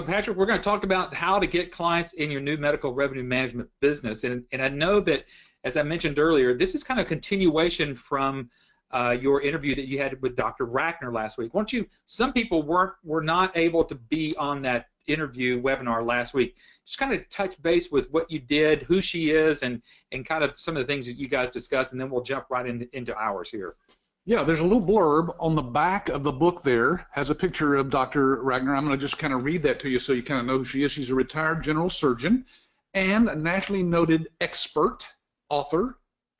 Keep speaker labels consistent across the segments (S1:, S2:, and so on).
S1: Patrick, we're going to talk about how to get clients in your new medical revenue management business. And I know that, as I mentioned earlier, this is kind of a continuation from your interview that you had with Dr. Rackner last week. Some people were not able to be on that interview webinar last week. Just kind of touch base with what you did, who she is, and kind of some of the things that you guys discussed, and then we'll jump right into ours here.
S2: Yeah, there's a little blurb on the back of the book there, has a picture of Dr. Rackner. I'm going to just kind of read that to you so you kind of know who she is. She's a retired general surgeon and a nationally noted expert, author,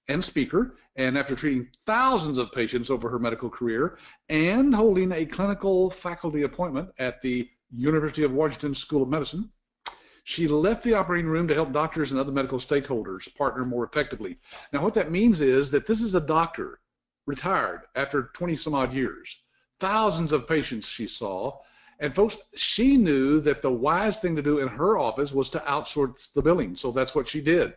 S2: and speaker, and after treating thousands of patients over her medical career and holding a clinical faculty appointment at the University of Washington School of Medicine, she left the operating room to help doctors and other medical stakeholders partner more effectively. Now, what that means is that this is a doctor retired after 20 some odd years. Thousands of patients she saw, and folks, she knew that the wise thing to do in her office was to outsource the billing, so that's what she did.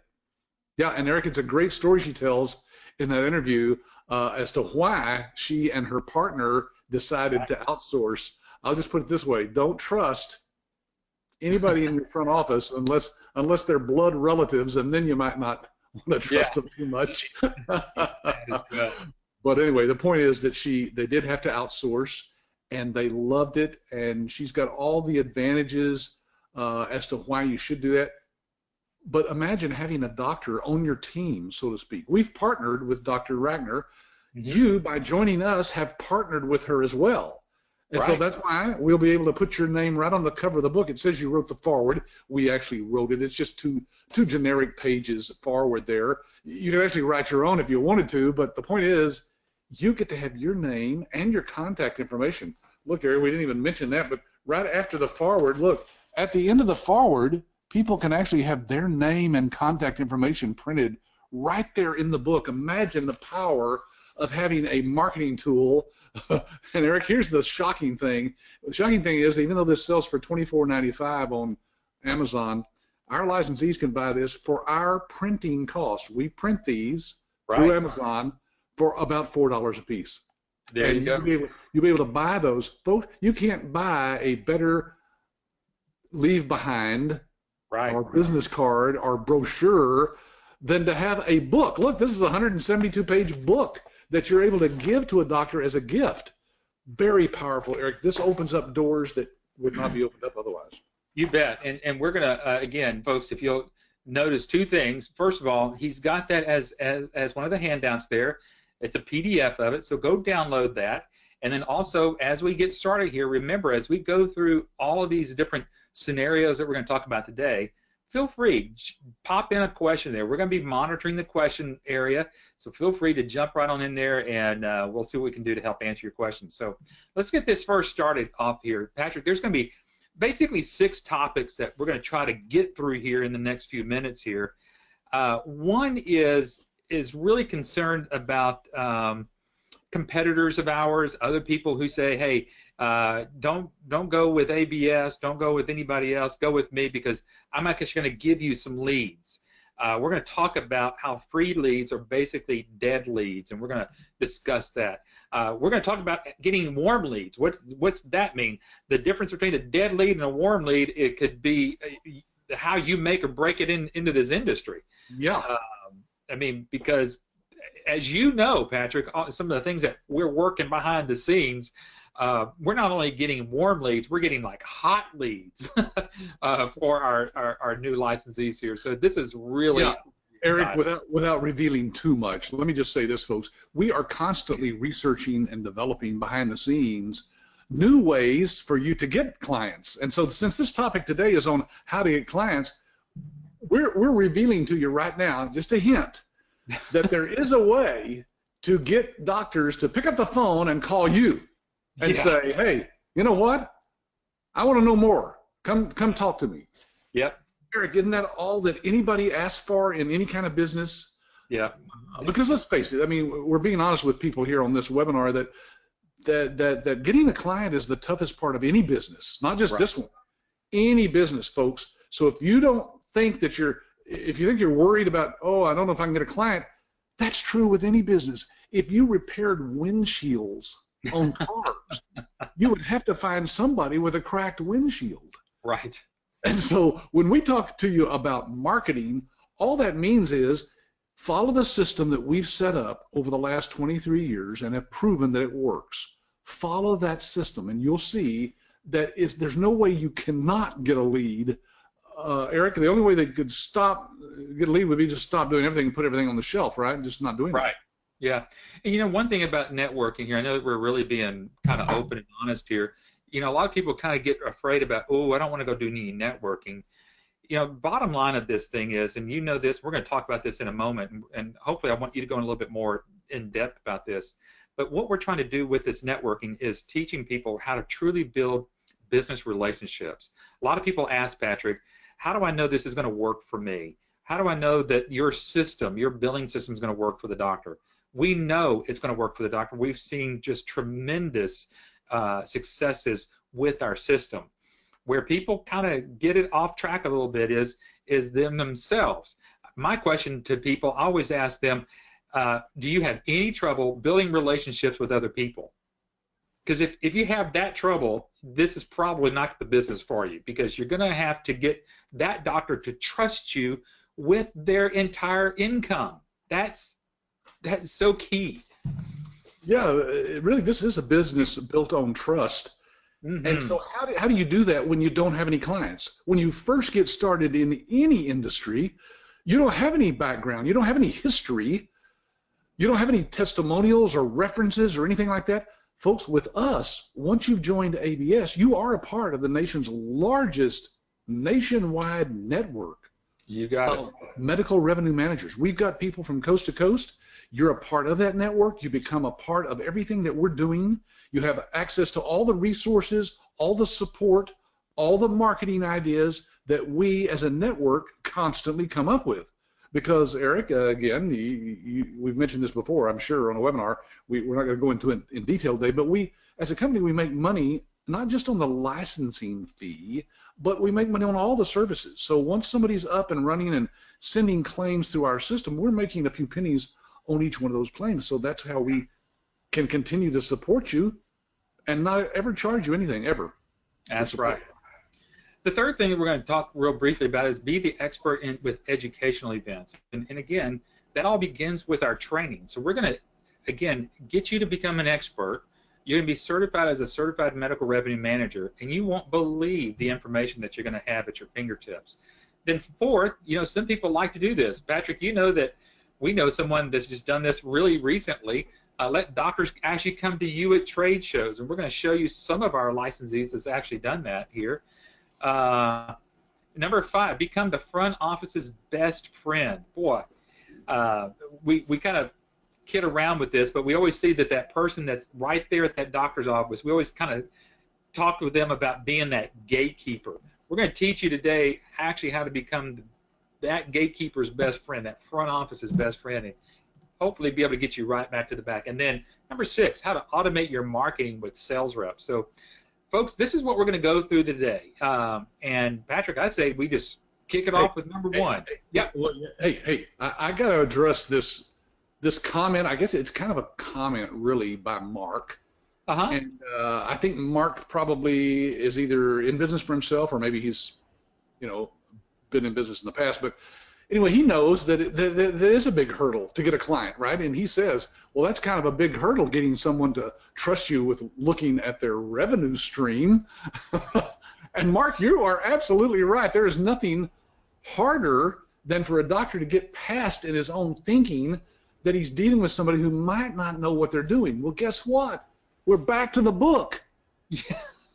S2: Yeah, and Eric, it's a great story she tells in that interview as to why she and her partner decided to outsource. I'll just put it this way: don't trust anybody in your front office unless they're blood relatives, and then you might not want to trust them too much. But anyway, the point is that they did have to outsource, and they loved it, and she's got all the advantages as to why you should do that. But imagine having a doctor on your team, so to speak. We've partnered with Dr. Rackner. You, by joining us, have partnered with her as well. And so that's why we'll be able to put your name right on the cover of the book. It says you wrote the foreword. We actually wrote it. It's just two generic pages forward there. You can actually write your own if you wanted to, but the point is you get to have your name and your contact information. Look, Eric, we didn't even mention that, but right after the foreword, look, at the end of the foreword, people can actually have their name and contact information printed right there in the book. Imagine the power of having a marketing tool. And Eric, here's the shocking thing. The shocking thing is, even though this sells for $24.95 on Amazon, our licensees can buy this for our printing cost. We print these through Amazon for about $4 a piece.
S1: There you go.
S2: You'll be able to buy those. Folks, you can't buy a better leave behind or business card or brochure than to have a book. Look, this is a 172-page book that you're able to give to a doctor as a gift. Very powerful, Eric. This opens up doors that would not be opened up otherwise.
S1: You bet. And we're going to, again, folks, if you'll notice two things. First of all, he's got that as one of the handouts there. It's a PDF of it, so go download that. And then also, as we get started here, remember, as we go through all of these different scenarios that we're going to talk about today, feel free, pop in a question there. We're going to be monitoring the question area, so feel free to jump right on in there, and we'll see what we can do to help answer your questions. So let's get this first started off here. Patrick, there's going to be basically 6 topics that we're going to try to get through here in the next few minutes here. One is really concerned about competitors of ours, other people who say, hey, don't go with ABS, don't go with anybody else, go with me because I'm actually going to give you some leads. We're going to talk about how free leads are basically dead leads, and we're going to discuss that. We're going to talk about getting warm leads. What's that mean? The difference between a dead lead and a warm lead, it could be how you make or break it into this industry.
S2: Yeah.
S1: I mean, because as you know, Patrick, some of the things that we're working behind the scenes, we're not only getting warm leads, we're getting like hot leads for our new licensees here. So this is really
S2: Eric, without revealing too much, let me just say this, folks. We are constantly researching and developing behind the scenes new ways for you to get clients. And so since this topic today is on how to get clients, we're revealing to you right now, just a hint, that there is a way to get doctors to pick up the phone and call you and say, hey, you know what? I want to know more. Come talk to me.
S1: Yep.
S2: Eric, isn't that all that anybody asks for in any kind of business?
S1: Yeah.
S2: Because let's face it, I mean, we're being honest with people here on this webinar that getting a client is the toughest part of any business, not just this one. Any business, folks. So if you don't think that if you think you're worried about, oh, I don't know if I can get a client, that's true with any business. If you repaired windshields on cars, you would have to find somebody with a cracked windshield.
S1: Right.
S2: And so when we talk to you about marketing, all that means is follow the system that we've set up over the last 23 years and have proven that it works. Follow that system, and you'll see that there's no way you cannot get a lead. Eric, the only way they could get a lead would be just stop doing everything and put everything on the shelf, right? Just not doing
S1: Right. Yeah. And one thing about networking here, I know that we're really being kind of open and honest here. A lot of people kind of get afraid about, oh, I don't want to go do any networking. Bottom line of this thing is, and this, we're going to talk about this in a moment, and hopefully I want you to go in a little bit more in depth about this. But what we're trying to do with this networking is teaching people how to truly build business relationships. A lot of people ask, Patrick, how do I know this is going to work for me? How do I know that your billing system is going to work for the doctor? We know it's going to work for the doctor. We've seen just tremendous successes with our system. Where people kind of get it off track a little bit is them themselves. My question to people, I always ask them, do you have any trouble building relationships with other people? Because if you have that trouble, this is probably not the business for you, because you're going to have to get that doctor to trust you with their entire income. That's so key.
S2: Yeah, really, this is a business built on trust. Mm-hmm. And so how do you do that when you don't have any clients? When you first get started in any industry, you don't have any background, you don't have any history, you don't have any testimonials or references or anything like that. Folks, with us, once you've joined ABS, you are a part of the nation's largest nationwide network of medical revenue managers. We've got people from coast to coast. You're a part of that network. You become a part of everything that we're doing. You have access to all the resources, all the support, all the marketing ideas that we as a network constantly come up with. Because, Eric, again, we've mentioned this before, I'm sure, on a webinar. We're not going to go into it in detail today, but we, as a company, we make money not just on the licensing fee, but we make money on all the services. So once somebody's up and running and sending claims through our system, we're making a few pennies on each one of those claims. So that's how we can continue to support you and not ever charge you anything, ever.
S1: That's right. The third thing that we're going to talk real briefly about is be the expert with educational events. And again, that all begins with our training. So we're going to, again, get you to become an expert. You're going to be certified as a certified medical revenue manager, and you won't believe the information that you're going to have at your fingertips. Then fourth, some people like to do this. Patrick, that we know someone that's just done this really recently. Let doctors actually come to you at trade shows, and we're going to show you some of our licensees that's actually done that here. Number 5, become the front office's best friend. Boy, we kind of kid around with this, but we always see that person that's right there at that doctor's office, we always kind of talk with them about being that gatekeeper. We're going to teach you today actually how to become that gatekeeper's best friend, that front office's best friend, and hopefully be able to get you right back to the back. And then number 6, how to automate your marketing with sales reps. So, folks, this is what we're going to go through today. And Patrick, I'd say we just kick it off with number 1.
S2: Yeah. Well, hey, I got to address this comment. I guess it's kind of a comment, really, by Mark. And I think Mark probably is either in business for himself or maybe he's, been in business in the past. But anyway, he knows that there is a big hurdle to get a client, right? And he says, well, that's kind of a big hurdle, getting someone to trust you with looking at their revenue stream. And Mark, you are absolutely right. There is nothing harder than for a doctor to get past in his own thinking that he's dealing with somebody who might not know what they're doing. Well, guess what? We're back to the book.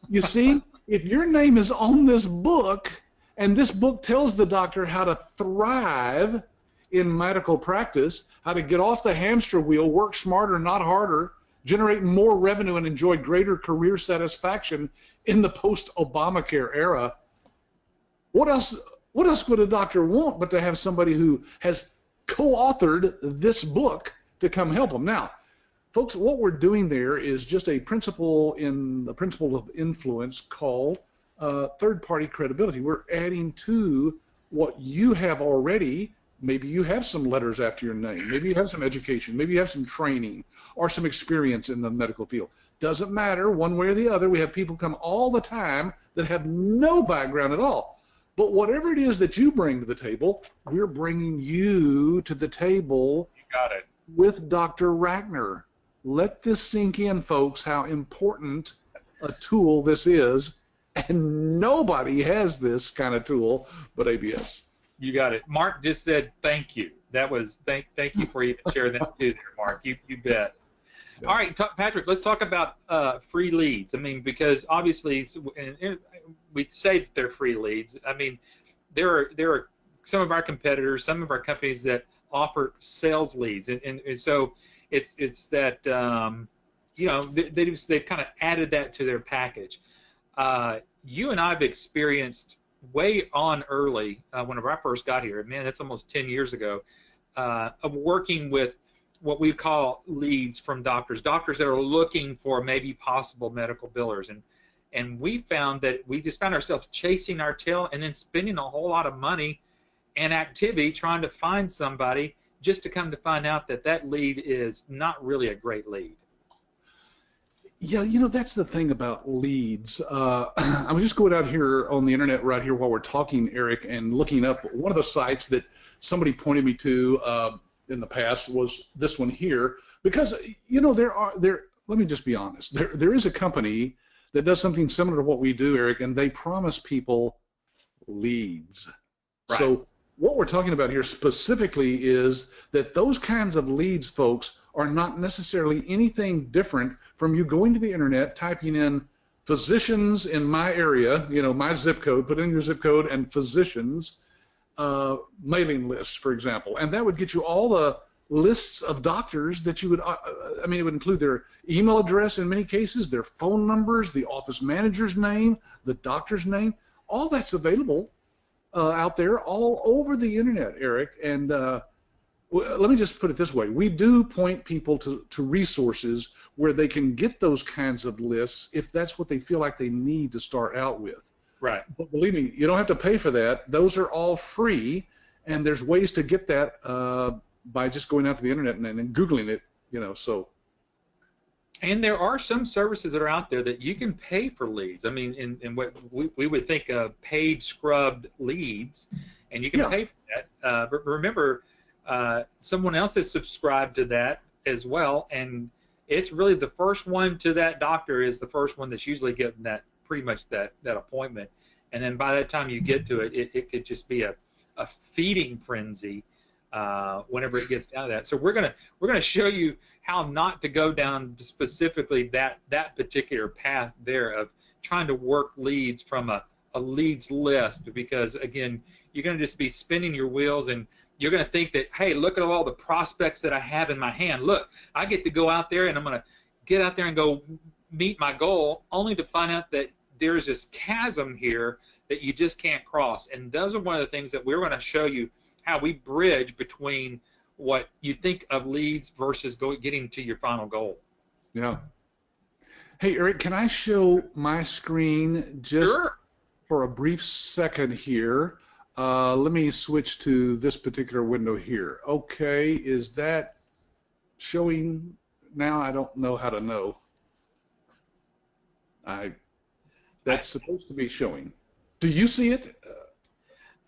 S2: You see, if your name is on this book, and this book tells the doctor how to thrive in medical practice, how to get off the hamster wheel, work smarter, not harder, generate more revenue, and enjoy greater career satisfaction in the post-Obamacare era. What else would a doctor want but to have somebody who has co-authored this book to come help them? Now, folks, what we're doing there is just a principle in the principle of influence called third-party credibility. We're adding to what you have already. Maybe you have some letters after your name. Maybe you have some education. Maybe you have some training or some experience in the medical field. Doesn't matter one way or the other. We have people come all the time that have no background at all. But whatever it is that you bring to the table, we're bringing you to the table.
S1: You got it.
S2: With Dr. Rachner. Let this sink in, folks, how important a tool this is. And nobody has this kind of tool but ABS.
S1: You got it. Mark just said thank you. That was thank you for even sharing that too there, Mark. You bet. Yeah. All right, Patrick, let's talk about free leads. I mean, because obviously we say that they're free leads. I mean, there are some of our competitors, some of our companies that offer sales leads, and so it's that you know, they've kind of added that to their package. You and I've experienced way on early, whenever I first got here, man, that's almost 10 years ago, of working with what we call leads from doctors that are looking for maybe possible medical billers. And we found that we just found ourselves chasing our tail and then spending a whole lot of money and activity trying to find somebody, just to come to find out that that lead is not really a great lead.
S2: Yeah, you know, that's the thing about leads. I was just going out here on the internet right here while we're talking, Eric, and looking up one of the sites that somebody pointed me to in the past was this one here, because, you know, let me just be honest, there is a company that does something similar to what we do, Eric, and they promise people leads.
S1: Right.
S2: So what we're talking about here specifically is that those kinds of leads, folks, are not necessarily anything different from you going to the internet, typing in physicians in my area, you know, my zip code, put in your zip code, and physicians mailing lists, for example, and that would get you all the lists of doctors that you would, I mean, it would include their email address in many cases, their phone numbers, the office manager's name, the doctor's name, all that's available out there all over the internet, Eric. And let me just put it this way. We do point people to resources where they can get those kinds of lists if that's what they feel like they need to start out with.
S1: Right.
S2: But believe me, you don't have to pay for that. Those are all free, and there's ways to get that by just going out to the internet and Googling it, you know, so.
S1: And there are some services that are out there that you can pay for leads. I mean, in what we would think of paid scrubbed leads, and you can pay for that. But remember, someone else has subscribed to that as well, and it's really the first one to that doctor is the first one that's usually getting that pretty much that appointment. And then by the time you get to it, it could just be a feeding frenzy whenever it gets down to that. So we're gonna show you how not to go down specifically that particular path there of trying to work leads from a leads list, because again, you're gonna just be spinning your wheels and you're gonna think that, hey, look at all the prospects that I have in my hand. Look, I get to go out there and I'm gonna get out there and go meet my goal, only to find out that there's this chasm here that you just can't cross. And those are one of the things that we're going to show you how we bridge between what you think of leads versus getting to your final goal.
S2: Yeah. Hey, Eric, can I show my screen just for a brief second here? Let me switch to this particular window here. Okay, is that showing now? I don't know how to know. That's supposed to be showing. Do you see it?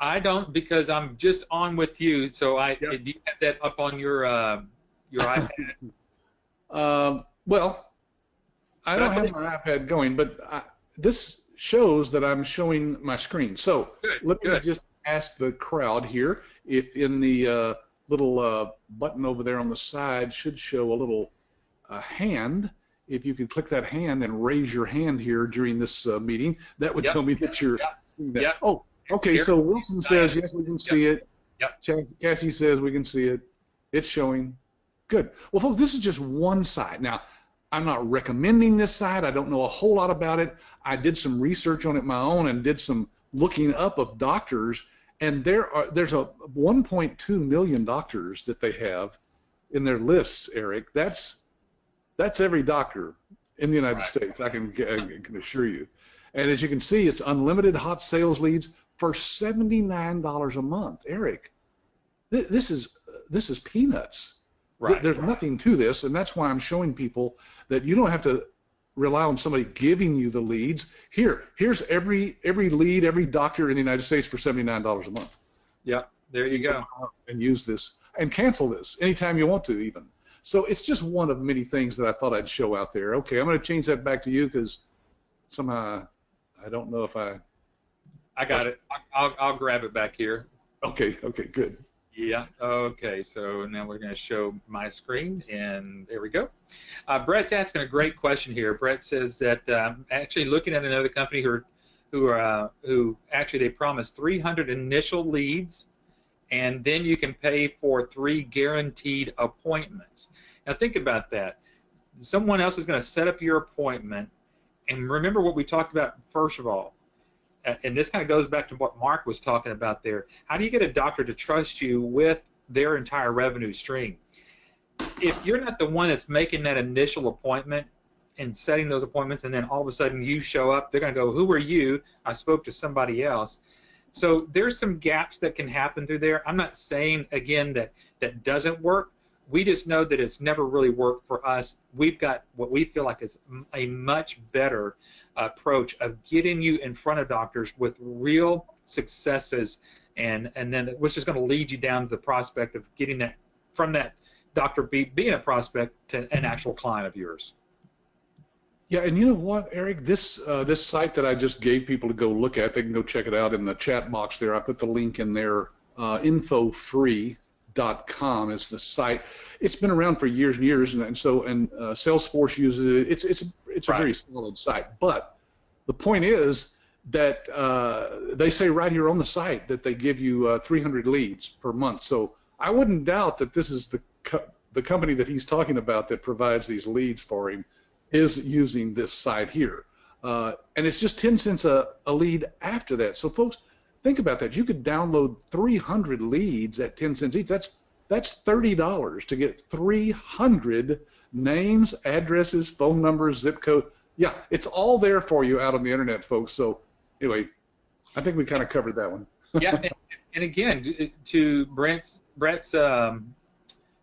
S1: I don't, because I'm just on with you. So do you have that up on your iPad?
S2: Well, I don't have my iPad going, but this shows that I'm showing my screen. So let me just ask the crowd here if in the little button over there on the side should show a little hand. If you could click that hand and raise your hand here during this meeting, that would tell me that you're seeing that.
S1: Yep.
S2: Oh, okay, here. So Wilson says, yes, we can see it.
S1: Yep.
S2: Cassie says we can see it. It's showing. Good. Well, folks, this is just one site. Now, I'm not recommending this site. I don't know a whole lot about it. I did some research on it my own and did some looking up of doctors, and there's a 1.2 million doctors that they have in their lists, Eric. That's every doctor in the United States, I can assure you. And as you can see, it's unlimited hot sales leads for $79 a month. Eric, this is peanuts.
S1: Right.
S2: There's nothing to this, and that's why I'm showing people that you don't have to rely on somebody giving you the leads. Here's every lead, every doctor in the United States for $79 a month.
S1: Yeah, there you go.
S2: And use this and cancel this anytime you want to even. So it's just one of many things that I thought I'd show out there. Okay, I'm going to change that back to you because somehow I don't know if I
S1: got it. I'll grab it back here.
S2: Okay, good.
S1: Yeah, okay, so now we're going to show my screen, and there we go. Brett's asking a great question here. Brett says that actually looking at another company who actually they promised 300 initial leads, and then you can pay for 3 guaranteed appointments. Now think about that. Someone else is going to set up your appointment, and remember what we talked about first of all, and this kind of goes back to what Mark was talking about there. How do you get a doctor to trust you with their entire revenue stream? If you're not the one that's making that initial appointment and setting those appointments, and then all of a sudden you show up, they're going to go, who are you? I spoke to somebody else. So there's some gaps that can happen through there. I'm not saying, again, that doesn't work. We just know that it's never really worked for us. We've got what we feel like is a much better approach of getting you in front of doctors with real successes, and then which is going to lead you down to the prospect of getting that from that doctor being a prospect to an actual client of yours.
S2: Yeah, and you know what, Eric? This site that I just gave people to go look at, they can go check it out in the chat box there. I put the link in there. Infofree.com is the site. It's been around for years and years, and Salesforce uses it. It's a very solid site. But the point is that they say right here on the site that they give you 300 leads per month. So I wouldn't doubt that this is the company that he's talking about that provides these leads for him is using this site here. And it's just 10 cents a lead after that. So folks, think about that. You could download 300 leads at 10 cents each. That's $30 to get 300 names, addresses, phone numbers, zip code. Yeah, it's all there for you out on the internet, folks. So anyway, I think we kind of covered that one.
S1: Yeah, and again, to Brett's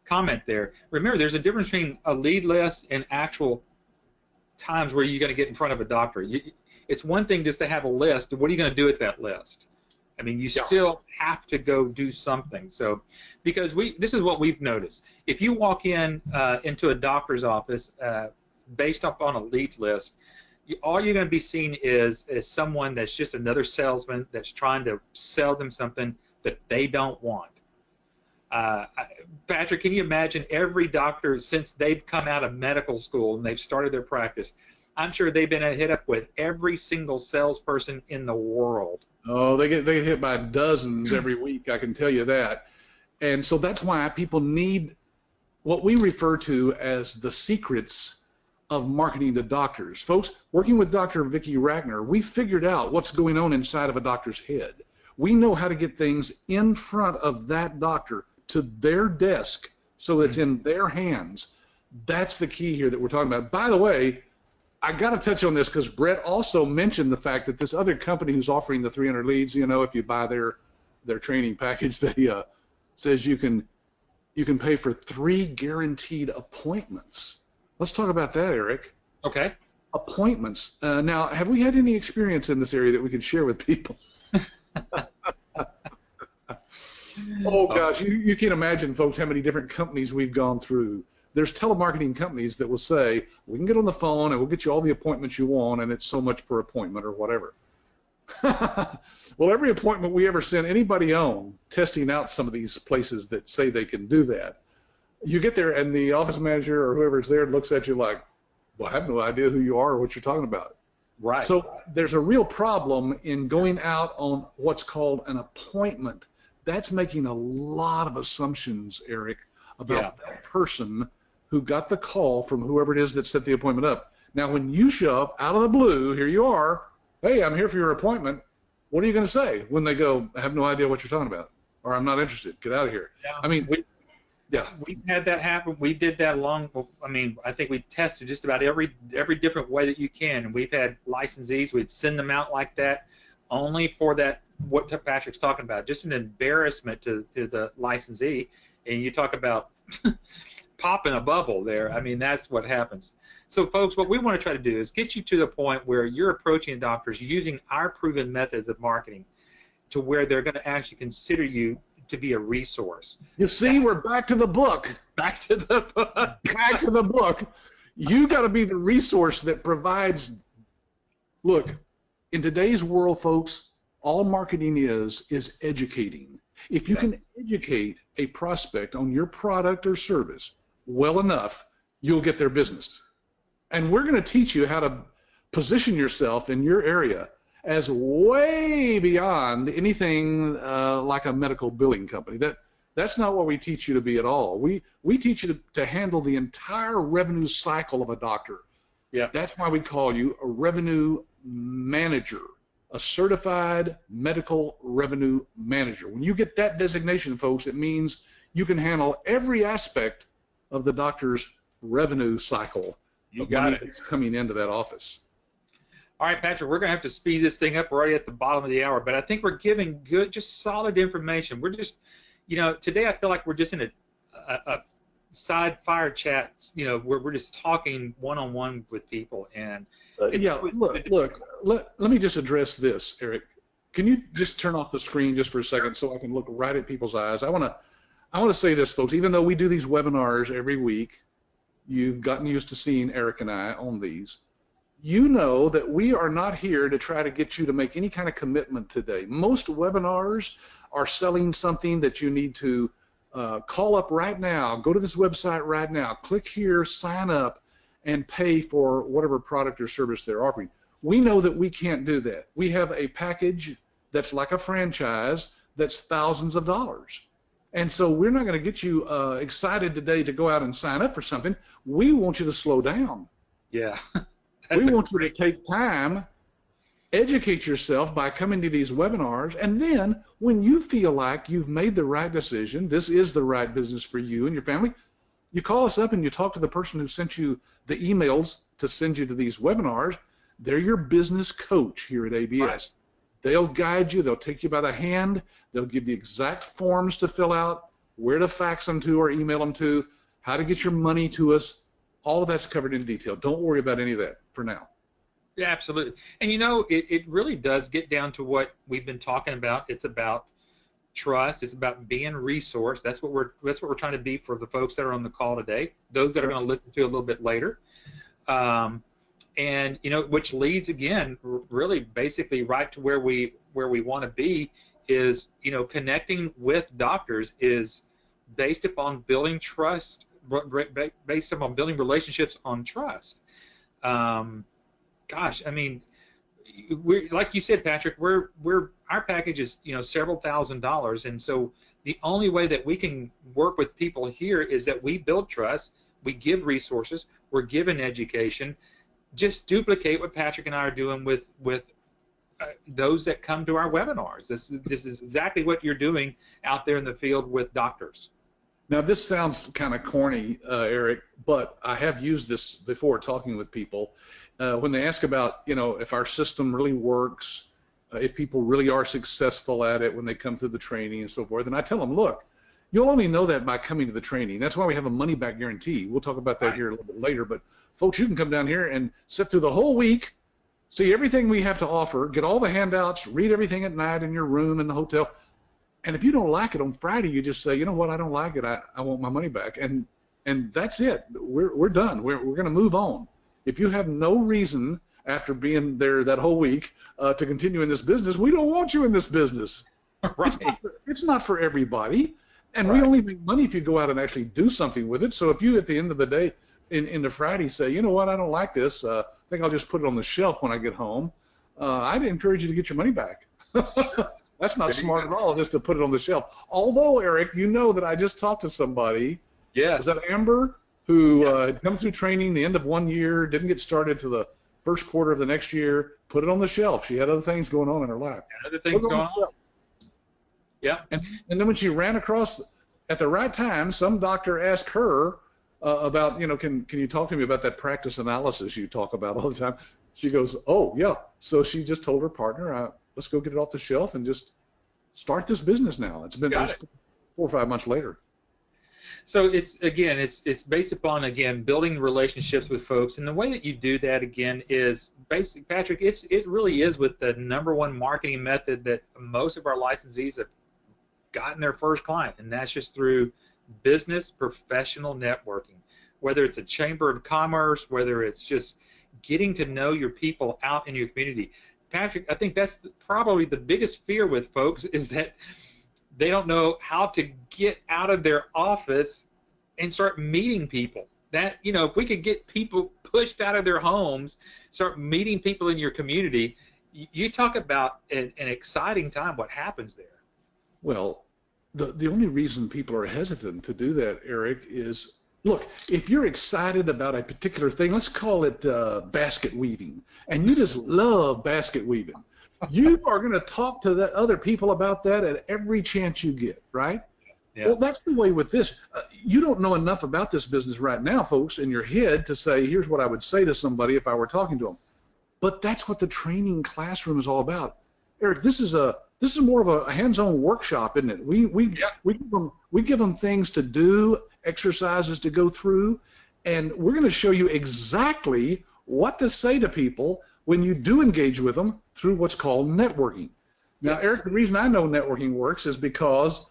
S1: comment there, remember there's a difference between a lead list and actual times where you're going to get in front of a doctor. It's one thing just to have a list. What are you going to do with that list? I mean, you still have to go do something. So, because this is what we've noticed. If you walk into a doctor's office based upon a leads list, all you're going to be seeing is someone that's just another salesman that's trying to sell them something that they don't want. Patrick, can you imagine every doctor since they've come out of medical school and they've started their practice? I'm sure they've been hit up with every single salesperson in the world.
S2: Oh, they get hit by dozens every week, I can tell you that. And so that's why people need what we refer to as the secrets of marketing to doctors. Folks, working with Dr. Vicki Ragnar, we figured out what's going on inside of a doctor's head. We know how to get things in front of that doctor to their desk so it's in their hands. That's the key here that we're talking about. By the way, I got to touch on this because Brett also mentioned the fact that this other company who's offering the 300 leads, you know, if you buy their training package, they says you can pay for 3 guaranteed appointments. Let's talk about that, Eric.
S1: Okay.
S2: Appointments. Now, have we had any experience in this area that we can share with people? Oh, gosh, you can't imagine, folks, how many different companies we've gone through. There's telemarketing companies that will say, we can get on the phone and we'll get you all the appointments you want, and it's so much per appointment or whatever. Well, every appointment we ever send anybody on, testing out some of these places that say they can do that, you get there and the office manager or whoever's there looks at you like, well, I have no idea who you are or what you're talking about.
S1: Right.
S2: So there's a real problem in going out on what's called an appointment. That's making a lot of assumptions, Eric, about that person who got the call from whoever it is that set the appointment up. Now, when you show up out of the blue, here you are, hey, I'm here for your appointment, what are you going to say when they go, I have no idea what you're talking about, or I'm not interested, get out of here?
S1: Yeah.
S2: I mean,
S1: we've had that happen. We did that I think we tested just about every different way that you can. And we've had licensees, we'd send them out like that only for that, what Patrick's talking about, just an embarrassment to the licensee. And you talk about popping a bubble there. I mean, that's what happens. So, folks, what we want to try to do is get you to the point where you're approaching doctors using our proven methods of marketing to where they're going to actually consider you to be a resource.
S2: You see, we're back to the book.
S1: Back to the book.
S2: Back to the book. You got to be the resource that provides. Look, in today's world, folks, all marketing is educating. If you can educate a prospect on your product or service well enough, you'll get their business. And we're going to teach you how to position yourself in your area as way beyond anything like a medical billing company. That's not what we teach you to be at all. We teach you to handle the entire revenue cycle of a doctor.
S1: Yeah.
S2: That's why we call you a revenue manager, a certified medical revenue manager. When you get that designation, folks, it means you can handle every aspect of the doctor's revenue cycle of money that's coming into that office.
S1: All right, Patrick, we're going to have to speed this thing up. We're already at the bottom of the hour, but I think we're giving good, just solid information. We're just, today I feel like we're just in a side fire chat, where we're just talking one-on-one with people. And look, let me just address this, Eric. Can you just turn off the screen just for a second so I can look right at people's eyes? I want to say this, folks. Even though we do these webinars every week, you've gotten used to seeing Eric and I on these. You know that we are not here to try to get you to make any kind of commitment today. Most webinars are selling something that you need to call up right now, go to this website right now, click here, sign up, and pay for whatever product or service they're offering. We know that we can't do that. We have a package that's like a franchise that's thousands of dollars. And so we're not going to get you excited today to go out and sign up for something. We want you to slow down. Yeah.
S2: We want you to take time, educate yourself by coming to these webinars, and then when you feel like you've made the right decision, this is the right business for you and your family, you call us up and you talk to the person who sent you the emails to send you to these webinars. They're your business coach here at ABS. Right. They'll guide you. They'll take you by the hand. They'll give you exact forms to fill out, where to fax them to or email them to, how to get your money to us. All of that's covered in detail. Don't worry about any of that for now.
S1: Yeah, absolutely. And it really does get down to what we've been talking about. It's about trust. It's about being resourced. That's what we're trying to be for the folks that are on the call today. Those that are going to listen to a little bit later. And which leads again, really basically right to where we want to be is connecting with doctors is based upon building trust. Based upon building relationships on trust. Gosh, I mean, we're like you said, Patrick. Our package is several $1,000s, and so the only way that we can work with people here is that we build trust, we give resources, we're given education. Just duplicate what Patrick and I are doing with those that come to our webinars. This is exactly what you're doing out there in the field with doctors.
S2: Now, this sounds kind of corny, Eric, but I have used this before talking with people. When they ask about, if our system really works, if people really are successful at it when they come through the training and so forth, and I tell them, look, you'll only know that by coming to the training. That's why we have a money-back guarantee. We'll talk about that here a little bit later. But, folks, you can come down here and sit through the whole week, see everything we have to offer, get all the handouts, read everything at night in your room in the hotel. And if you don't like it on Friday, you just say, you know what, I don't like it. I want my money back. And that's it. We're done. We're going to move on. If you have no reason after being there that whole week to continue in this business, we don't want you in this business. Right. It's not for everybody. And we only make money if you go out and actually do something with it. So if you, at the end of the day, in the Friday, say, you know what, I don't like this. I think I'll just put it on the shelf when I get home. I'd encourage you to get your money back. That's not smart at all, just to put it on the shelf. Although, Eric, you know that I just talked to somebody.
S1: Yes.
S2: Was that Amber, who had come through training the end of one year, didn't get started to the first quarter of the next year, put it on the shelf. She had other things going on in her life.
S1: Other things going on. Yeah.
S2: And then when she ran across at the right time, some doctor asked her about, can you talk to me about that practice analysis you talk about all the time? She goes, oh, yeah. So she just told her partner, let's go get it off the shelf and just start this business now. It's been 4 or 5 months later.
S1: So it's based upon, again, building relationships with folks, and the way that you do that, again, is basic, Patrick. It really is with the #1 marketing method that most of our licensees have gotten their first client, and that's just through business professional networking. Whether it's a chamber of commerce, whether it's just getting to know your people out in your community. Patrick, I think that's probably the biggest fear with folks, is that they don't know how to get out of their office and start meeting people. That, if we could get people pushed out of their homes, start meeting people in your community, you talk about an exciting time. What happens there?
S2: Well, the only reason people are hesitant to do that, Eric, is, look, if you're excited about a particular thing, let's call it basket weaving, and you just love basket weaving, you are going to talk to the other people about that at every chance you get, right? Yeah. Well, that's the way with this. You don't know enough about this business right now, folks, in your head to say, here's what I would say to somebody if I were talking to them. But that's what the training classroom is all about. Eric, this is more of a hands-on workshop, isn't it? We give them things to do, exercises to go through, and we're going to show you exactly what to say to people when you do engage with them through what's called networking. Now, yes. Eric, the reason I know networking works is because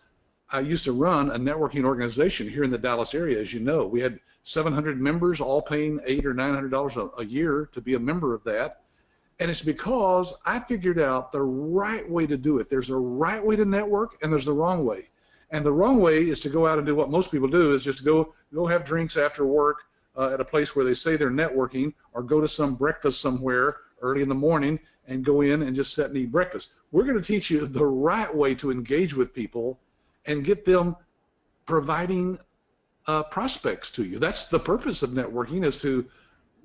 S2: I used to run a networking organization here in the Dallas area. As you know, we had 700 members, all paying $800 or $900 a year to be a member of that. And it's because I figured out the right way to do it. There's a right way to network, and there's the wrong way. And the wrong way is to go out and do what most people do, is just go have drinks after work at a place where they say they're networking, or go to some breakfast somewhere early in the morning and go in and just sit and eat breakfast. We're going to teach you the right way to engage with people and get them providing prospects to you. That's the purpose of networking, is to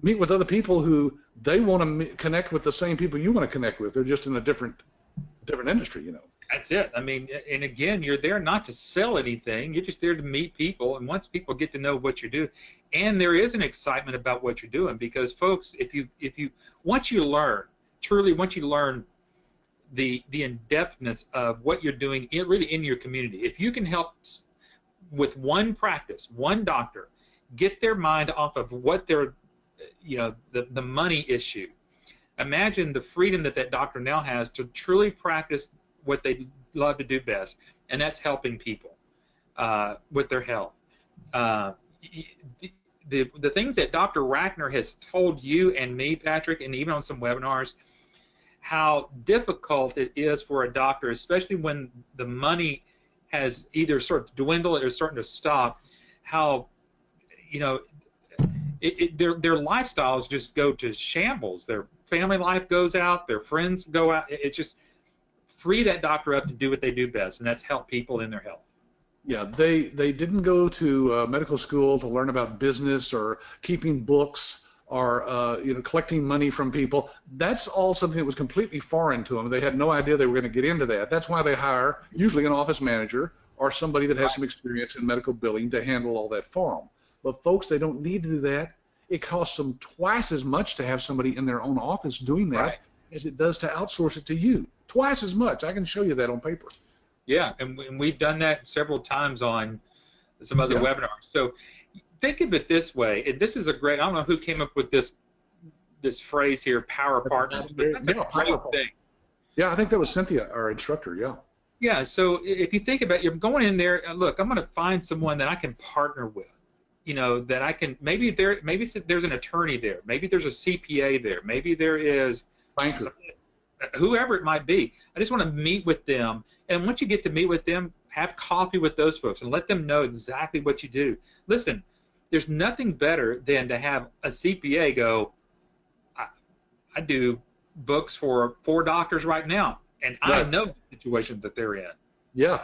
S2: meet with other people who they want to connect with the same people you want to connect with. They're just in a different industry,
S1: That's it. I mean, and again, you're there not to sell anything. You're just there to meet people, and once people get to know what you do, and there is an excitement about what you're doing, because folks, once you learn the in-depthness of what you're doing really in your community, if you can help with one practice, one doctor, get their mind off of what they're the money issue. Imagine the freedom that doctor now has to truly practice what they love to do best, and that's helping people with their health. The things that Dr. Rackner has told you and me, Patrick, and even on some webinars, how difficult it is for a doctor, especially when the money has either sort of dwindled or starting to stop, how their lifestyles just go to shambles. Their family life goes out, their friends go out. It just free that doctor up to do what they do best, and that's help people in their health.
S2: Yeah, they didn't go to medical school to learn about business or keeping books or collecting money from people. That's all something that was completely foreign to them. They had no idea they were going to get into that. That's why they hire usually an office manager or somebody that has some experience in medical billing to handle all that for them. But folks, they don't need to do that. It costs them twice as much to have somebody in their own office doing that as it does to outsource it to you. Twice as much. I can show you that on paper.
S1: Yeah, and we've done that several times on some other webinars. So think of it this way, and this is a great, I don't know who came up with this phrase here, power partners, but that's a great thing.
S2: Yeah, I think that was Cynthia, our instructor, yeah.
S1: Yeah, so if you think about it, you're going in there, look, I'm going to find someone that I can partner with. That I can, maybe there's an attorney there, maybe there's a CPA there, maybe there is whoever it might be. I just want to meet with them, and once you get to meet with them, have coffee with those folks and let them know exactly what you do. Listen, there's nothing better than to have a CPA go, I do books for 4 doctors right now, and I know the situation that they're in.
S2: Yeah.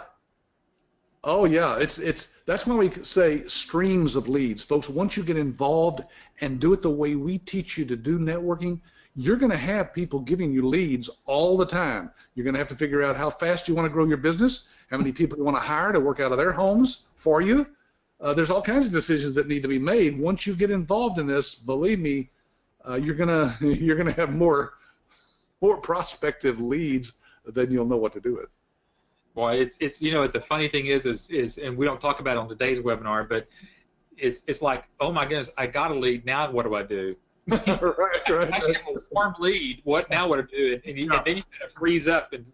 S2: Oh yeah, that's why we say streams of leads, folks. Once you get involved and do it the way we teach you to do networking, you're going to have people giving you leads all the time. You're going to have to figure out how fast you want to grow your business, how many people you want to hire to work out of their homes for you. There's all kinds of decisions that need to be made. Once you get involved in this, believe me, you're gonna have more prospective leads than you'll know what to do with.
S1: Boy, it's the funny thing is and we don't talk about it on today's webinar, but it's like, oh my goodness, I got a lead, now what do I do?
S2: Right,
S1: I actually have a warm lead. What do? And then you kind of freeze up and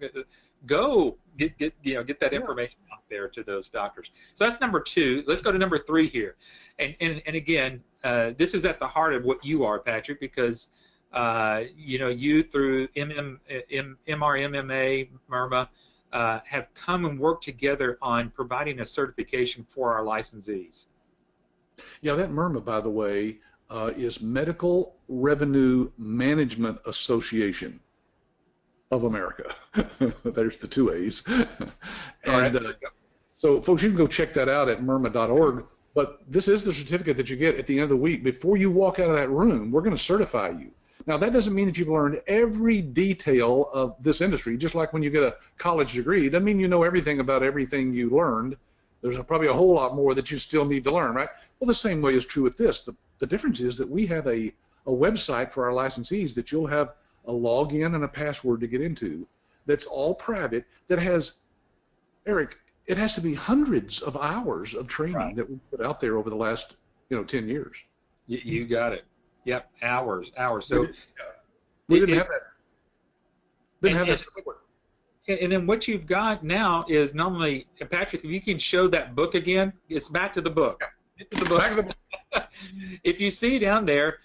S1: go get that information out there to those doctors. So that's number 2. Let's go to number 3 here. And again, this is at the heart of what you are, Patrick, because you through MRMMA, MIRMA, have come and worked together on providing a certification for our licensees.
S2: Yeah, that MIRMA, by the way, is Medical Revenue Management Association of America. There's the 2 A's. And so, folks, you can go check that out at mirma.org. But this is the certificate that you get at the end of the week. Before you walk out of that room, we're going to certify you. Now, that doesn't mean that you've learned every detail of this industry, just like when you get a college degree. It doesn't mean you know everything about everything you learned. There's probably a whole lot more that you still need to learn, right? Well, the same way is true with this. The difference is that we have a website for our licensees that you'll have a login and a password to get into that's all private, that has, Eric, it has to be hundreds of hours of training that we put out there over the last 10 years.
S1: You got it. Yep, hours. So
S2: we didn't have that. Didn't have that support.
S1: And then what you've got now is normally, Patrick, if you can show that book again, it's back to the book. Back to the book. If you see down there,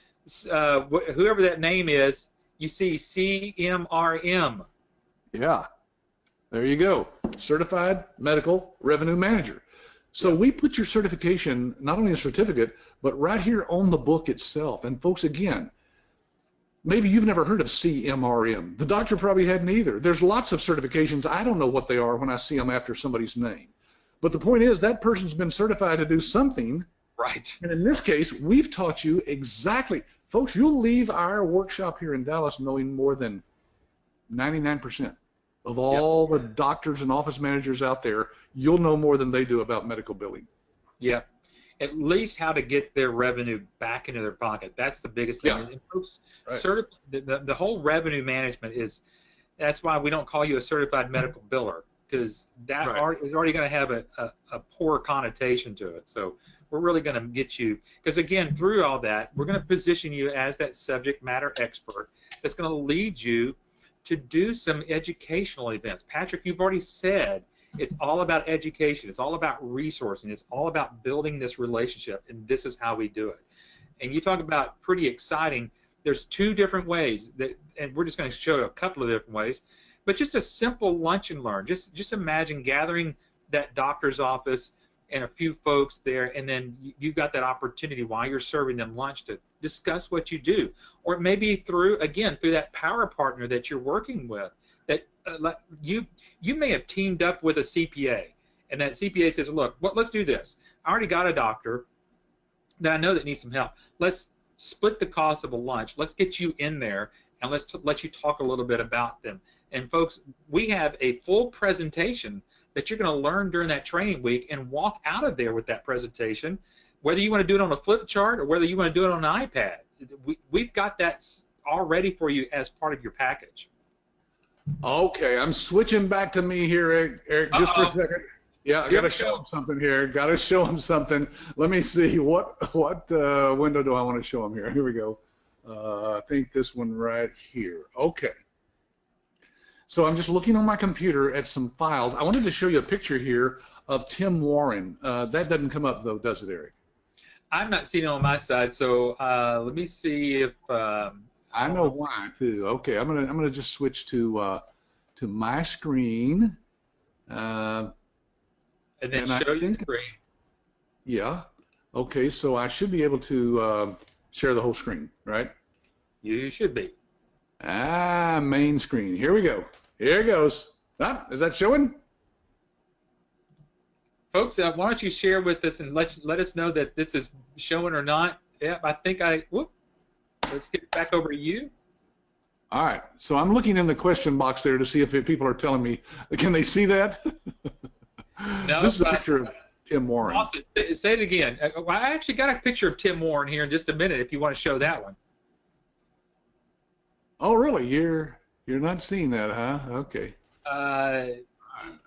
S1: whoever that name is, you see CMRM.
S2: Yeah, there you go. Certified Medical Revenue Manager. So we put your certification, not only a certificate, but right here on the book itself. And folks, again, maybe you've never heard of CMRM. The doctor probably hadn't either. There's lots of certifications. I don't know what they are when I see them after somebody's name. But the point is that person's been certified to do something.
S1: Right.
S2: And in this case, we've taught you exactly. Folks, you'll leave our workshop here in Dallas knowing more than 99% of all the doctors and office managers out there. You'll know more than they do about medical billing.
S1: Yeah. At least how to get their revenue back into their pocket. That's the biggest thing.
S2: Yeah.
S1: And folks, the whole revenue management that's why we don't call you a certified medical biller, because that is already going to have a poor connotation to it. So we're really going to get you, because again, through all that, we're going to position you as that subject matter expert that's going to lead you to do some educational events. Patrick, you've already said it's all about education. It's all about resourcing. It's all about building this relationship, and this is how we do it. And you talk about pretty exciting. There's 2 different ways, and we're just going to show a couple of different ways. But just a simple lunch and learn. Just imagine gathering that doctor's office and a few folks there, and then you've got that opportunity while you're serving them lunch to discuss what you do. Or maybe through that power partner that you're working with, that you may have teamed up with a CPA, and that CPA says, look, let's do this. I already got a doctor that I know that needs some help. Let's split the cost of a lunch. Let's get you in there, and let's let you talk a little bit about them. And folks, we have a full presentation that you're going to learn during that training week and walk out of there with that presentation, whether you want to do it on a flip chart or whether you want to do it on an iPad. We've got that all ready for you as part of your package.
S2: Okay, I'm switching back to me here, Eric, just for a second. Yeah, I got to show him something here. Got to show him something. Let me see what window do I want to show him here. Here we go. I think this one right here. Okay. So I'm just looking on my computer at some files. I wanted to show you a picture here of Tim Warren. That doesn't come up though, does it, Eric?
S1: I'm not seeing it on my side. So let me see if.
S2: I know why too. Okay, I'm gonna just switch to my screen.
S1: And then show your screen.
S2: Yeah. Okay, so I should be able to share the whole screen, right?
S1: You should be.
S2: Main screen. Here we go. Here it goes. Is that showing?
S1: Folks, why don't you share with us and let us know that this is showing or not. Yeah, I think let's get back over to you.
S2: All right. So I'm looking in the question box there to see if people are telling me. Can they see that?
S1: No.
S2: This is a picture of Tim Warren.
S1: Austin, say it again. I actually got a picture of Tim Warren here in just a minute if you want to show that one.
S2: Oh, really? You're not seeing that, huh? Okay.
S1: All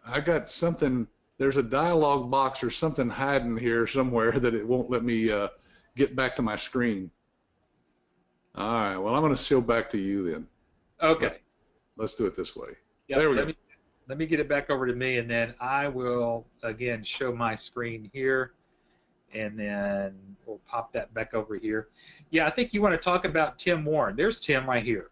S2: I got something. There's a dialog box or something hiding here somewhere that it won't let me get back to my screen. All right. Well, I'm going to show back to you then.
S1: Okay.
S2: Let's do it this way.
S1: Yep,
S2: There we go.
S1: Let me get it back over to me, and then I will, again, show my screen here, and then we'll pop that back over here. Yeah, I think you want to talk about Tim Warren. There's Tim right here.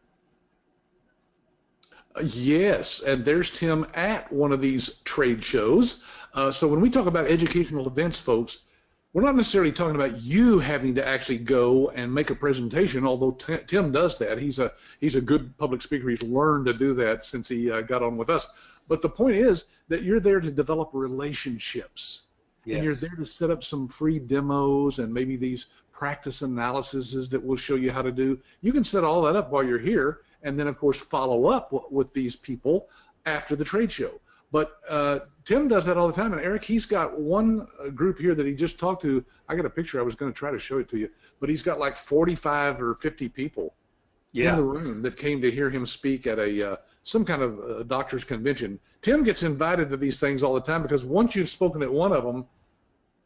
S2: Yes, and there's Tim at one of these trade shows. So when we talk about educational events, folks, we're not necessarily talking about you having to actually go and make a presentation, although Tim does that. He's a good public speaker. He's learned to do that since he got on with us. But the point is that you're there to develop relationships. Yes. And you're there to set up some free demos and maybe these practice analyses that will show you how to do. You can set all that up while you're here, and then, of course, follow up with these people after the trade show. But Tim does that all the time. And Eric, he's got one group here that he just talked to. I got a picture. I was going to try to show it to you. But he's got like 45 or 50 people in the room that came to hear him speak at a some kind of doctor's convention. Tim gets invited to these things all the time because once you've spoken at one of them,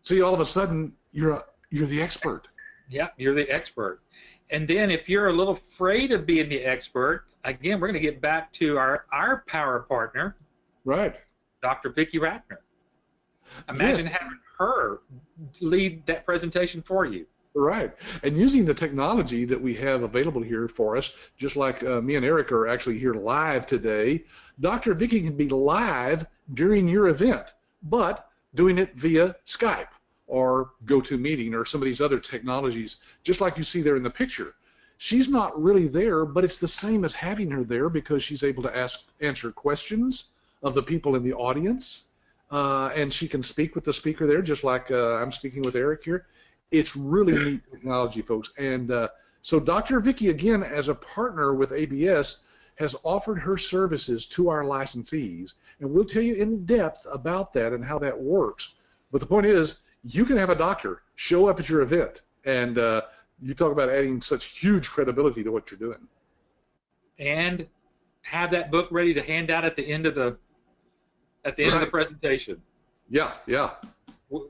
S2: see, all of a sudden you're the expert.
S1: Yeah, you're the expert. And then if you're a little afraid of being the expert, again, we're going to get back to our power partner,
S2: right?
S1: Dr. Vicki Ratner. Imagine having her lead that presentation for you.
S2: Right, and using the technology that we have available here for us, just like me and Eric are actually here live today, Dr. Vicki can be live during your event, but doing it via Skype or GoToMeeting or some of these other technologies, just like you see there in the picture. She's not really there, but it's the same as having her there because she's able to answer questions of the people in the audience, and she can speak with the speaker there, just like I'm speaking with Eric here. It's really neat technology, folks. And so Dr. Vicki, again, as a partner with ABS, has offered her services to our licensees, and we'll tell you in depth about that and how that works. But the point is, you can have a doctor show up at your event, and you talk about adding such huge credibility to what you're doing.
S1: And have that book ready to hand out at the end of the presentation.
S2: Yeah, yeah.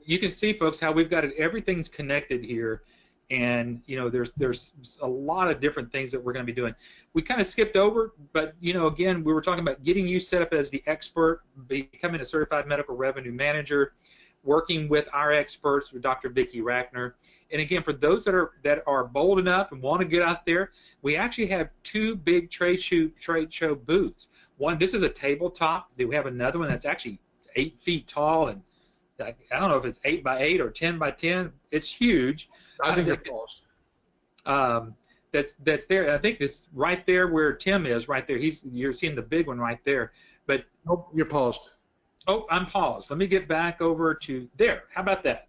S1: You can see, folks, how we've got it. Everything's connected here, and there's a lot of different things that we're going to be doing. We kind of skipped over, but again, we were talking about getting you set up as the expert, becoming a certified medical revenue manager, working with our experts, with Dr. Vicki Ratner. And again, for those that are bold enough and want to get out there, we actually have two big trade show booths. One, this is a tabletop. We have another one that's actually 8 feet tall, and I don't know if it's 8 by 8 or 10 by 10. It's huge.
S2: I think it's paused.
S1: That's there. I think it's right there where Tim is. Right there. You're seeing the big one right there. But
S2: nope, you're paused.
S1: Oh, I'm paused. Let me get back over to there. How about that?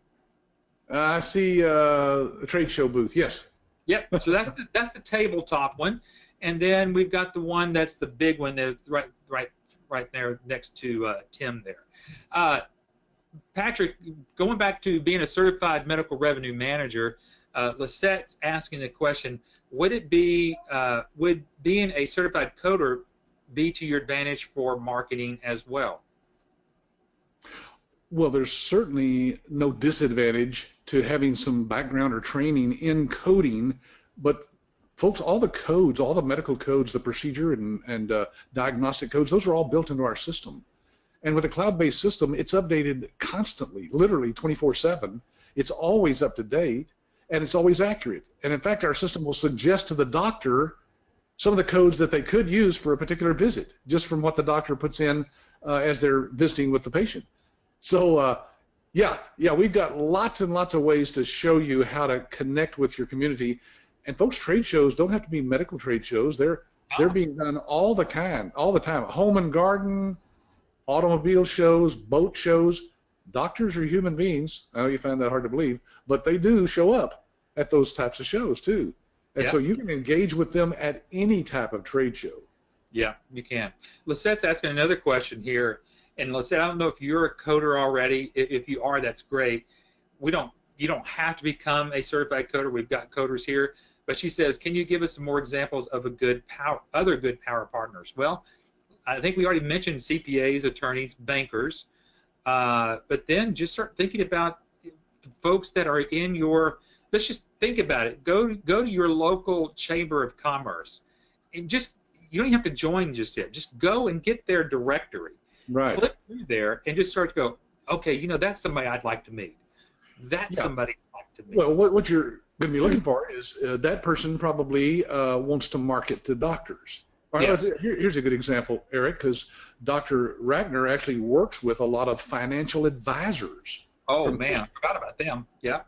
S2: I see a trade show booth. Yes.
S1: Yep. So that's the tabletop one, and then we've got the one that's the big one. That's right there next to Tim there. Patrick, going back to being a certified medical revenue manager, Lisette's asking the question: would being a certified coder be to your advantage for marketing as well?
S2: Well, there's certainly no disadvantage to having some background or training in coding, but folks, all the codes, all the medical codes, the procedure and diagnostic codes, those are all built into our system. And with a cloud-based system, it's updated constantly, literally 24/7. It's always up to date, and it's always accurate. And in fact, our system will suggest to the doctor some of the codes that they could use for a particular visit, just from what the doctor puts in as they're visiting with the patient. So, yeah, we've got lots and lots of ways to show you how to connect with your community. And folks, trade shows don't have to be medical trade shows. They're being done all the time. Home and garden, automobile shows, boat shows. Doctors are human beings. I know you find that hard to believe, but they do show up at those types of shows too. And so you can engage with them at any type of trade show.
S1: Yeah, you can. Lisette's asking another question here. And Lisette, I don't know if you're a coder already. If you are, that's great. You don't have to become a certified coder. We've got coders here. But she says, can you give us some more examples of other good power partners? Well, I think we already mentioned CPAs, attorneys, bankers, but then just start thinking about the folks that are in your. Let's just think about it. Go to your local chamber of commerce, and just you don't even have to join just yet. Just go and get their directory.
S2: Right.
S1: Flip through there and just start to go. Okay, that's somebody I'd like to meet. That's somebody I'd like to meet.
S2: Well, what you're going to be looking for is that person probably wants to market to doctors. All right,
S1: Yes.
S2: here's a good example, Eric, because Dr. Ragnar actually works with a lot of financial advisors.
S1: Oh man, I forgot about them. Yeah.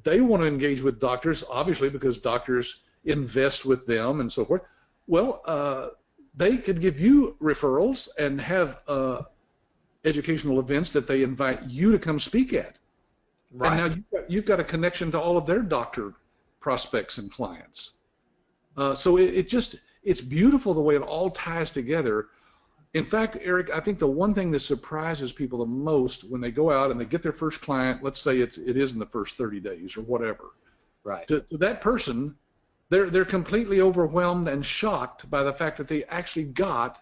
S2: They want to engage with doctors, obviously, because doctors invest with them and so forth. Well, they could give you referrals and have educational events that they invite you to come speak at.
S1: Right.
S2: And now you've got a connection to all of their doctor prospects and clients. So it's beautiful the way it all ties together. In fact, Eric, I think the one thing that surprises people the most when they go out and they get their first client, let's say it is in the first 30 days or whatever,
S1: Right.
S2: to that person, they're completely overwhelmed and shocked by the fact that they actually got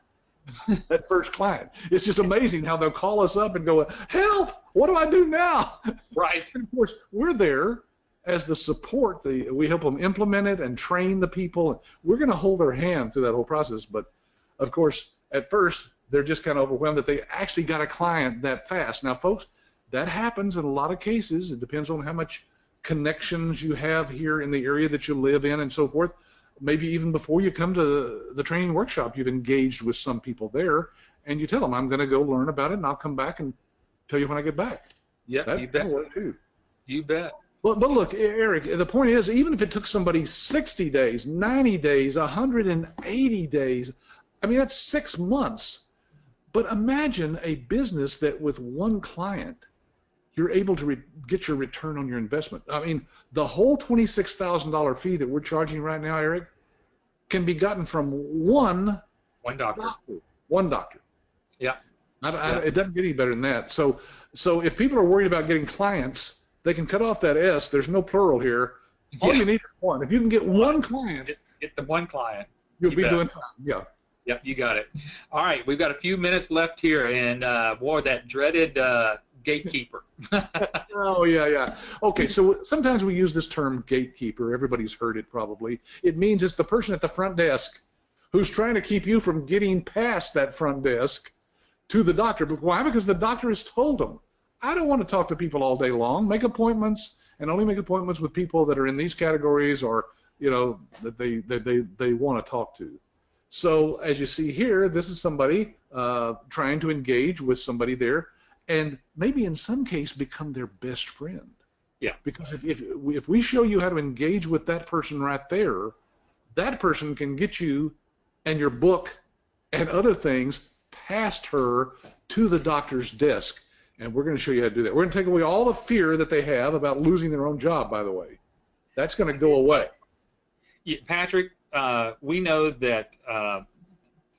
S2: that first client. It's just amazing how they'll call us up and go, help, what do I do now?
S1: Right.
S2: And of course, we're there as the support. We help them implement it and train the people. We're going to hold their hand through that whole process. But, of course, at first, they're just kind of overwhelmed that they actually got a client that fast. Now, folks, that happens in a lot of cases. It depends on how much connections you have here in the area that you live in and so forth. Maybe even before you come to the training workshop, you've engaged with some people there, and you tell them, I'm going to go learn about it, and I'll come back and tell you when I get back.
S1: Yeah, you bet.
S2: That'll work too.
S1: You bet.
S2: But look, Eric, the point is, even if it took somebody 60 days, 90 days, 180 days, I mean, that's 6 months. But imagine a business that with one client, you're able to get your return on your investment. I mean, the whole $26,000 fee that we're charging right now, Eric, can be gotten from one
S1: doctor.
S2: One doctor.
S1: Yeah.
S2: It doesn't get any better than that. So if people are worried about getting clients, they can cut off that S. There's no plural here. All you need is one. If you can get one client,
S1: get the one client,
S2: you'll be doing fine. Yeah.
S1: Yep, you got it. All right, we've got a few minutes left here, and boy, that dreaded gatekeeper.
S2: Oh, yeah. Okay, so sometimes we use this term gatekeeper. Everybody's heard it probably. It means it's the person at the front desk who's trying to keep you from getting past that front desk to the doctor. But why? Because the doctor has told them, I don't want to talk to people all day long. Make appointments, and only make appointments with people that are in these categories or, that they want to talk to. So as you see here, this is somebody trying to engage with somebody there, and maybe in some case become their best friend.
S1: Yeah.
S2: Because if we show you how to engage with that person right there, that person can get you and your book and other things past her to the doctor's desk, and we're going to show you how to do that. We're going to take away all the fear that they have about losing their own job, by the way. That's going to go away.
S1: Yeah, Patrick, we know that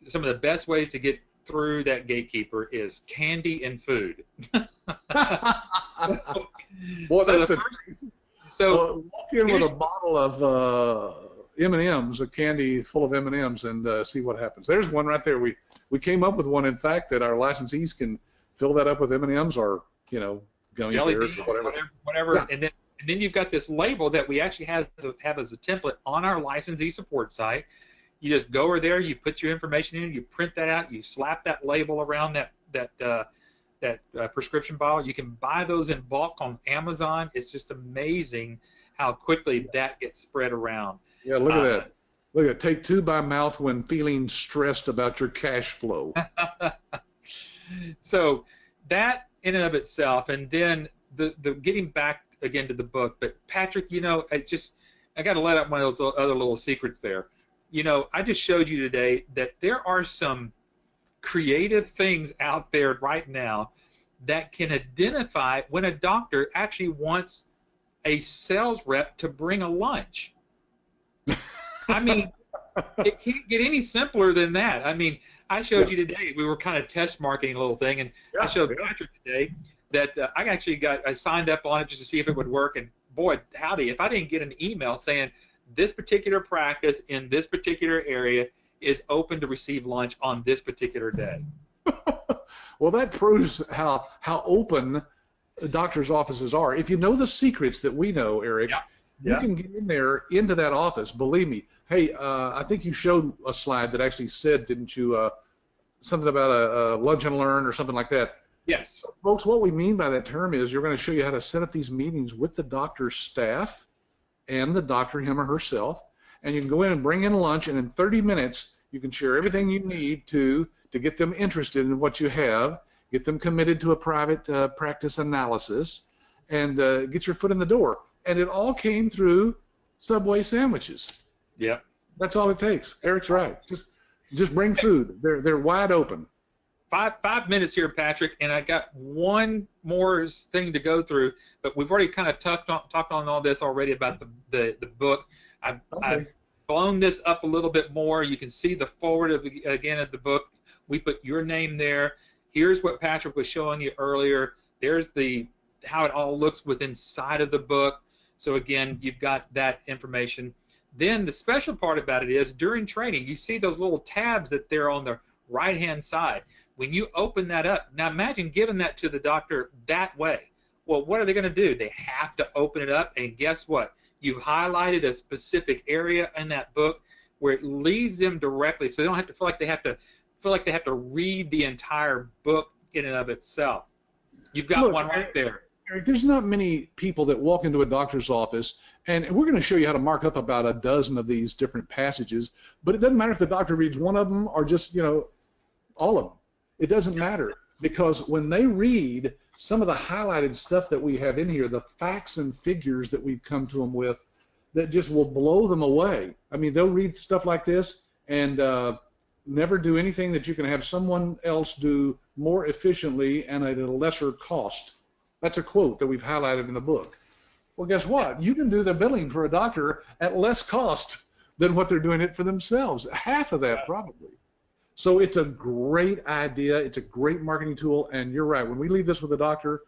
S1: some of the best ways to get through that gatekeeper is candy and food.
S2: Walk in with a bottle of M&Ms, a candy full of M&Ms, and see what happens. There's one right there. We came up with one, in fact, that our licensees can fill that up with M&Ms or gummy bears or whatever.
S1: Yeah. And then you've got this label that we actually have as a template on our licensee support site. You just go over there, you put your information in, you print that out, you slap that label around that prescription bottle. You can buy those in bulk on Amazon. It's just amazing how quickly that gets spread around.
S2: Yeah, look at that. Look at take 2 by mouth when feeling stressed about your cash flow.
S1: So that in and of itself, and then the getting back again to the book. But Patrick, I got to let out one of those other little secrets there. I just showed you today that there are some creative things out there right now that can identify when a doctor actually wants a sales rep to bring a lunch. I mean, it can't get any simpler than that. I mean, I showed you today, we were kind of test marketing a little thing, and I showed Patrick today that I signed up on it just to see if it would work, and boy, howdy, if I didn't get an email saying this particular practice in this particular area is open to receive lunch on this particular day.
S2: Well, that proves how open doctors' offices are. If you know the secrets that we know, Eric, you can get in there into that office. Believe me. Hey, I think you showed a slide that actually said, didn't you, something about a lunch and learn or something like that.
S1: Yes.
S2: Folks, what we mean by that term is you're going to show you how to set up these meetings with the doctor's staff and the doctor, him or herself, and you can go in and bring in lunch, and in 30 minutes you can share everything you need to get them interested in what you have, get them committed to a private practice analysis, and get your foot in the door. And it all came through Subway sandwiches.
S1: Yeah.
S2: That's all it takes. Eric's right. Just bring food. They're wide open.
S1: Five minutes here, Patrick, and I got one more thing to go through, but we've already kind of talked on all this already about the book. I've blown this up a little bit more. You can see the forward of the book. We put your name there. Here's what Patrick was showing you earlier. There's how it all looks inside of the book. So again, you've got that information. Then the special part about it is during training, you see those little tabs that they're on the right-hand side. When you open that up, now imagine giving that to the doctor that way. Well, what are they going to do? They have to open it up, and guess what? You've highlighted a specific area in that book where it leads them directly, so they don't have to feel like they have to read the entire book in and of itself. You've got one right there.
S2: Eric, there's not many people that walk into a doctor's office, and we're going to show you how to mark up about a dozen of these different passages, but it doesn't matter if the doctor reads one of them or just, all of them. It doesn't matter, because when they read some of the highlighted stuff that we have in here, the facts and figures that we've come to them with, that just will blow them away. I mean, they'll read stuff like this and never do anything that you can have someone else do more efficiently and at a lesser cost. That's a quote that we've highlighted in the book. Well, guess what? You can do the billing for a doctor at less cost than what they're doing it for themselves. Half of that, probably. So it's a great idea. It's a great marketing tool, and you're right. When we leave this with a doctor,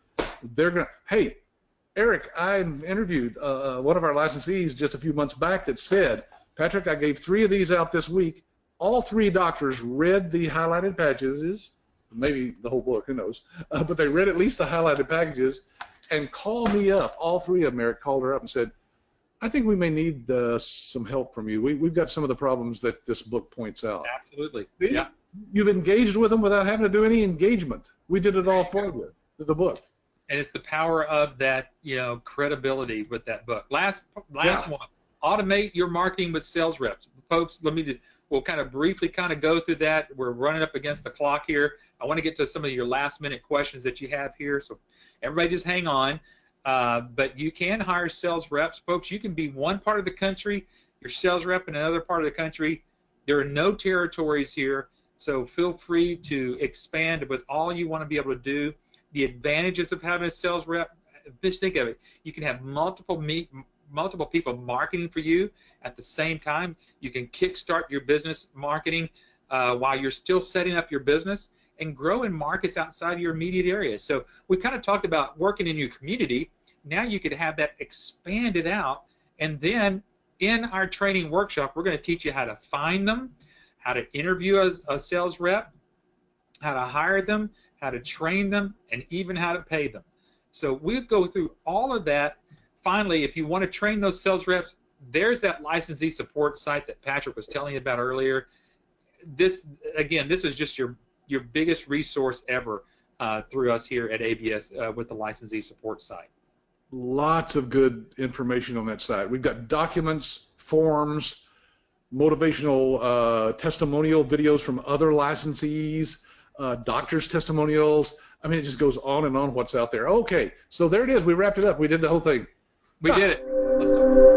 S2: they're going to, hey, Eric, I interviewed one of our licensees just a few months back that said, Patrick, I gave 3 of these out this week. All 3 doctors read the highlighted packages, maybe the whole book, who knows, but they read at least the highlighted packages and called me up. All 3 of them, Eric, called her up and said, I think we may need some help from you. We've got some of the problems that this book points out.
S1: Absolutely.
S2: Yeah. You've engaged with them without having to do any engagement. We did it all for you, the book.
S1: And it's the power of that, credibility with that book. Last one. Automate your marketing with sales reps. Folks, we'll kind of briefly go through that. We're running up against the clock here. I want to get to some of your last-minute questions that you have here, so everybody just hang on. But you can hire sales reps. Folks, you can be one part of the country, your sales rep in another part of the country. There are no territories here, so feel free to expand with all you want to be able to do. The advantages of having a sales rep, just think of it. You can have multiple people marketing for you at the same time. You can kickstart your business marketing while you're still setting up your business and grow in markets outside of your immediate area. So we kind of talked about working in your community. Now you could have that expanded out, and then in our training workshop, we're going to teach you how to find them, how to interview a sales rep, how to hire them, how to train them, and even how to pay them. So we'll go through all of that. Finally, if you want to train those sales reps, there's that licensee support site that Patrick was telling you about earlier. This is just your biggest resource ever through us here at ABS with the licensee support site.
S2: Lots of good information on that site. We've got documents, forms, motivational testimonial videos from other licensees, doctors' testimonials. I mean, it just goes on and on what's out there. Okay, so there it is. We wrapped it up. We did the whole thing.
S1: We did it. Let's do it.